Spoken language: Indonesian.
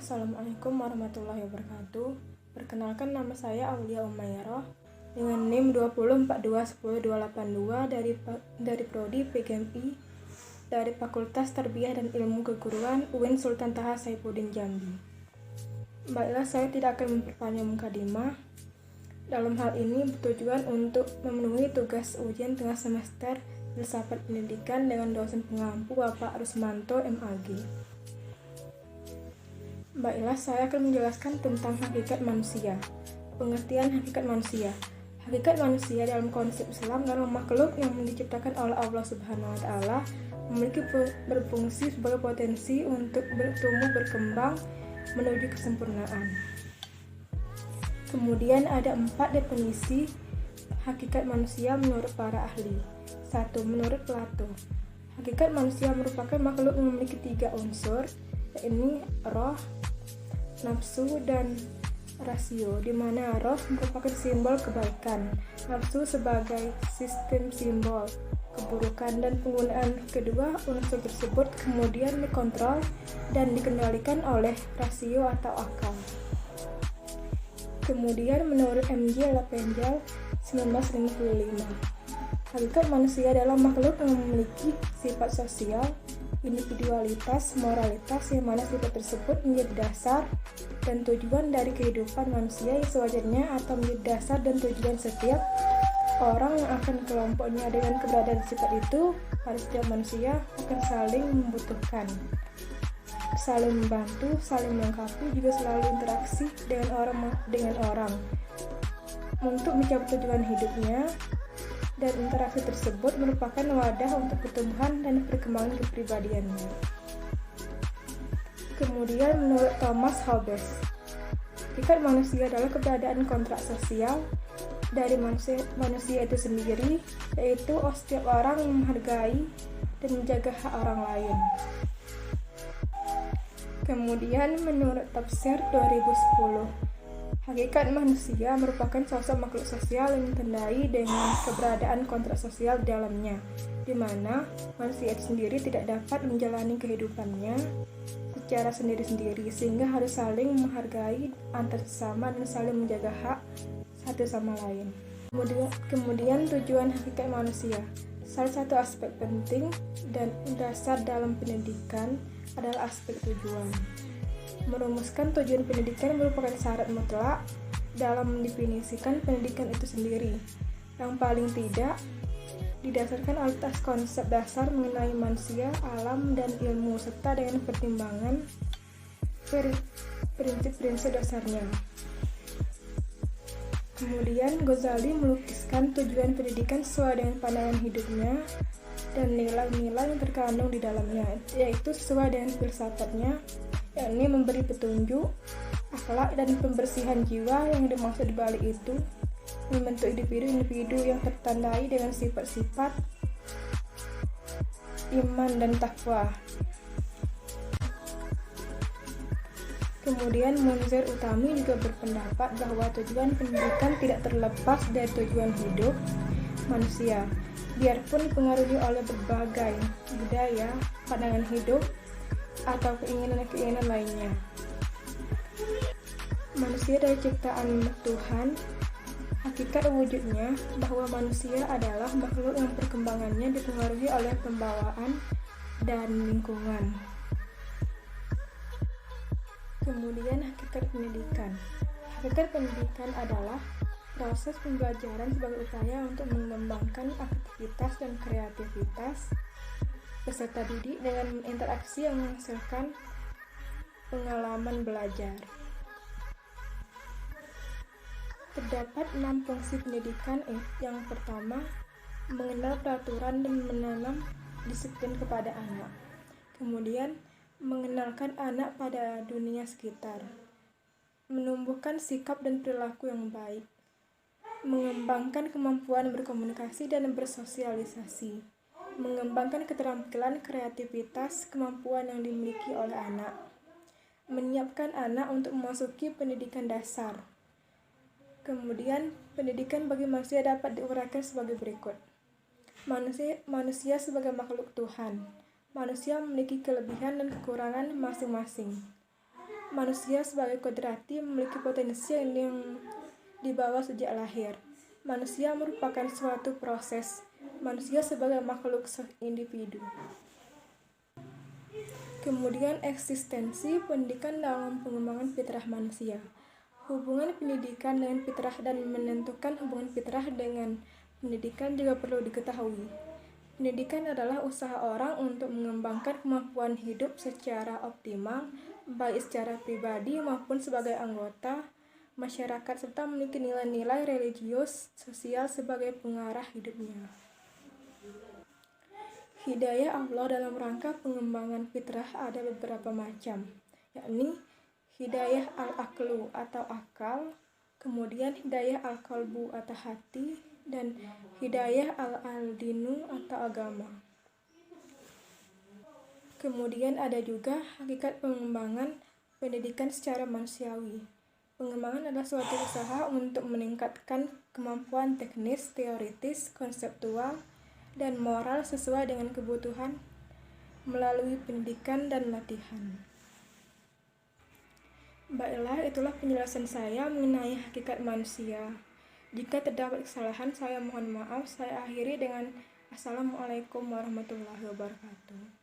Assalamualaikum warahmatullahi wabarakatuh. Perkenalkan, nama saya Aulia Umairah dengan NIM 204210282 dari Prodi PGMI dari Fakultas Tarbiyah dan Ilmu Keguruan UIN Sultan Taha Saifuddin Jambi. Baiklah, saya tidak akan memperpanjang mukadimah. Dalam hal ini bertujuan untuk memenuhi tugas ujian tengah semester Filsafat Pendidikan dengan dosen pengampu Bapak Rusmanto MAG. Baiklah, saya akan menjelaskan tentang hakikat manusia. Pengertian hakikat manusia. Hakikat manusia dalam konsep Islam adalah makhluk yang diciptakan oleh Allah Subhanahu wa Ta'ala, memiliki berfungsi sebagai potensi untuk bertumbuh berkembang menuju kesempurnaan. Kemudian ada 4 definisi hakikat manusia menurut para ahli. 1. Menurut Plato, hakikat manusia merupakan makhluk yang memiliki 3 unsur, yaitu roh, nafsu, dan rasio, di mana roh merupakan simbol kebaikan, nafsu sebagai sistem simbol keburukan, dan penggunaan kedua unsur tersebut kemudian dikontrol dan dikendalikan oleh rasio atau akal. Kemudian menurut M.J. Lapenjal 1955, hakikat manusia adalah makhluk yang memiliki sifat sosial, individualitas, moralitas, yang mana sifat tersebut menjadi dasar dan tujuan dari kehidupan manusia yang sewajarnya atau menjadi dasar dan tujuan setiap orang yang akan kelompoknya. Dengan keberadaan sifat itu, pada setiap manusia akan saling membutuhkan, saling membantu, saling melengkapi, juga selalu interaksi dengan orang untuk mencapai tujuan hidupnya. Dan interaksi tersebut merupakan wadah untuk pertumbuhan dan perkembangan kepribadiannya. Kemudian menurut Thomas Hobbes, hakikat manusia adalah keberadaan kontrak sosial dari manusia itu sendiri, yaitu setiap orang menghargai dan menjaga hak orang lain. Kemudian menurut Tafsir 2010, hakikat manusia merupakan sosok makhluk sosial yang ditandai dengan keberadaan kontrak sosial di dalamnya, di mana manusia itu sendiri tidak dapat menjalani kehidupannya secara sendiri-sendiri, sehingga harus saling menghargai antar sesama dan saling menjaga hak satu sama lain. Kemudian tujuan hakikat manusia. Salah satu aspek penting dan dasar dalam pendidikan adalah aspek tujuan. Merumuskan tujuan pendidikan merupakan syarat mutlak dalam mendefinisikan pendidikan itu sendiri, yang paling tidak didasarkan atas konsep dasar mengenai manusia, alam, dan ilmu, serta dengan pertimbangan prinsip-prinsip dasarnya. Kemudian Ghazali melukiskan tujuan pendidikan sesuai dengan pandangan hidupnya dan nilai-nilai yang terkandung di dalamnya, yaitu sesuai dengan filsafatnya, yakni memberi petunjuk, akhlak, dan pembersihan jiwa. Yang dimaksud di balik itu membentuk individu yang tertandai dengan sifat-sifat iman dan takwa. Kemudian Munzir Utami juga berpendapat bahwa tujuan pendidikan tidak terlepas dari tujuan hidup manusia, biarpun dipengaruhi oleh berbagai budaya, pandangan hidup, atau keinginan-keinginan lainnya. Manusia dari ciptaan Tuhan, hakikat wujudnya bahwa manusia adalah makhluk yang perkembangannya dipengaruhi oleh pembawaan dan lingkungan. Kemudian hakikat pendidikan. Hakikat pendidikan adalah proses pembelajaran sebagai upaya untuk mengembangkan aktivitas dan kreativitas peserta didik dengan interaksi yang menghasilkan pengalaman belajar. Terdapat 6 fungsi pendidikan. Yang pertama, mengenal peraturan dan menanam disiplin kepada anak. Kemudian, mengenalkan anak pada dunia sekitar. Menumbuhkan sikap dan perilaku yang baik. Mengembangkan kemampuan berkomunikasi dan bersosialisasi. Mengembangkan keterampilan, kreativitas, kemampuan yang dimiliki oleh anak. Menyiapkan anak untuk memasuki pendidikan dasar. Kemudian, pendidikan bagi manusia dapat diuraikan sebagai berikut. Manusia sebagai makhluk Tuhan. Manusia memiliki kelebihan dan kekurangan masing-masing. Manusia sebagai kodrati memiliki potensi yang dibawa sejak lahir. Manusia merupakan suatu proses. Manusia sebagai makhluk individu. Kemudian eksistensi pendidikan dalam pengembangan fitrah manusia. Hubungan pendidikan dengan fitrah dan menentukan hubungan fitrah dengan pendidikan juga perlu diketahui. Pendidikan adalah usaha orang untuk mengembangkan kemampuan hidup secara optimal, baik secara pribadi maupun sebagai anggota masyarakat, serta memiliki nilai-nilai religius, sosial sebagai pengarah hidupnya. Hidayah Allah dalam rangka pengembangan fitrah ada beberapa macam, yakni hidayah al-aqlu atau akal, kemudian hidayah al-qalbu atau hati, dan hidayah al-dinu atau agama. Kemudian ada juga hakikat pengembangan pendidikan secara manusiawi. Pengembangan adalah suatu usaha untuk meningkatkan kemampuan teknis, teoritis, konseptual, dan moral sesuai dengan kebutuhan melalui pendidikan dan latihan. Baiklah, itulah penjelasan saya mengenai hakikat manusia. Jika terdapat kesalahan, saya mohon maaf. Saya akhiri dengan Assalamualaikum warahmatullahi wabarakatuh.